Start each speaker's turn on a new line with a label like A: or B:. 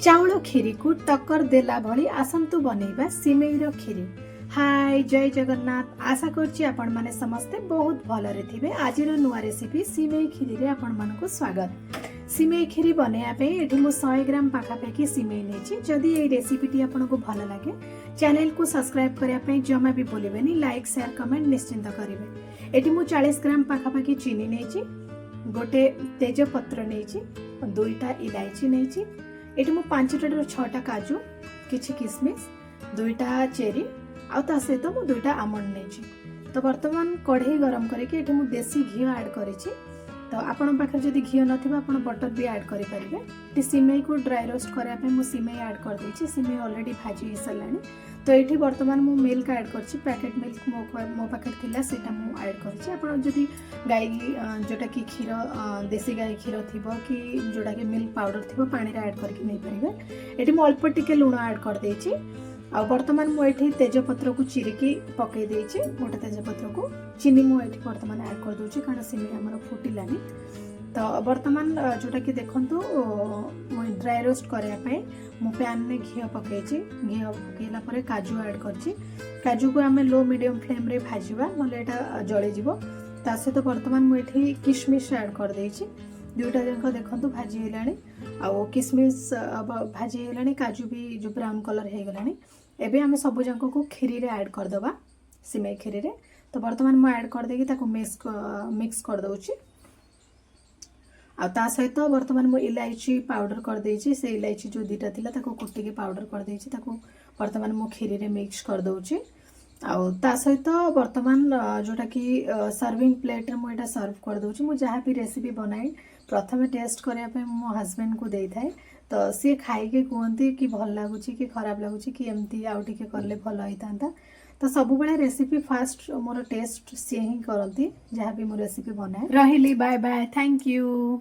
A: चाउल खीरी को टक्कर देला भली आसंतु बनेबा सिमेईर खीरी। हाय जय जगन्नाथ। आशा करछि आपण माने समस्ते बहुत भलरे थिबे। आजिर नुआ रेसिपी सिमेई खीरी रे आपण मानको स्वागत। सिमेई खीरी बनाया पे एठी मु 100 ग्राम पाखापाखि सिमेई नेछि। जदि एई रेसिपीटी आपनको भल लागे चैनल को सब्सक्राइब करिया पे जमा भी भूलिबेनी। लाइक शेयर कमेंट निश्चिंत करिवे। एठी मु 40 ग्राम पाखापाखि चीनी नेछि, गोटे तेज पत्र नेछि, दुईटा इलायची नेछि, एठी मु 5टा ରୁ 6टा काजू, किछि किसमिस, दुईटा चेरी आ ता सहित मु दुईटा आमंड नेछि। तो वर्तमान कढ़ई गरम करके एठी मु देसी घी ऐड करिछि। तो आपण पाखे जदि घी नथिबा आपण बटर भी ऐड करि परिबे। टी सिमेई को ड्राई रोस्ट करिया पे मु सिमेई ऐड कर दैछि। सिमेई ऑलरेडी भाजी हे सलानी। तो एठी वर्तमान मु मिल्क ऐड करछि। पैकेट मिल्क मो पाखे थिला सेटा मु ऐड करछि। आपण जदि गाय जोटा कि खीर देसी गाय खीर थिबो कि जोटा कि मिल्क पाउडर थिबो पानी रे ऐड करके नै परिबे। एठी मु अल्प टिके लूण ऐड कर दैछि। आ वर्तमान मु एठी तेजपत्र को चिरिकी पकई देछि। गोटे तेजपत्र को चीनी मु एठी वर्तमान ऐड कर दोछि कारण सिमेई हमर फुटिलानी। तो वर्तमान जोटा कि देखंतु मु ड्राई रोस्ट करया पे मु पैन में घी पकईछि। घी पकेला परे काजू ऐड करछि। काजू को हमें लो मीडियम फ्लेम रे भाजिबा नले एटा जळी जिवो। ता सहित वर्तमान मु एठी किशमिश ऐड कर देछि। दुईटा जंक देखंतु भाजी हेलानी आ किशमिश भाजी हेलानी, काजू भी जो ब्राउन कलर हे गलानी। एबे हमें सब जंक को खीरी रे ऐड कर दबा सिमेई खीरी रे। तो वर्तमान मु ऐड कर देकी ताको मिक्स कर दउछि। आ ता सहित वर्तमान मु इलायची पाउडर कर देछि। से इलायची जो दीटा थिला ताको कुटी के पाउडर कर देछि। ताको वर्तमान मु खीरी रे मिक्स कर दउछि। आ ता सहित वर्तमान जोटा कि सर्विंग प्लेट रे मु एटा सर्व कर दउछि। मु जहाँ भी रेसिपी बनाई प्रथमे टेस्ट करिया पे मो हस्बैंड को देई थाए। तो सी खाई के कहती कि भल लगुच कि खराब लगुच कि एमती आउ टिके करले भल होइतांता। तो सब बेले रेसिपी फास्ट मोर टेस्ट सी ही करती जहाँ भी मो रेसिपी बनाए। रहिली बाय बाय, थैंक यू।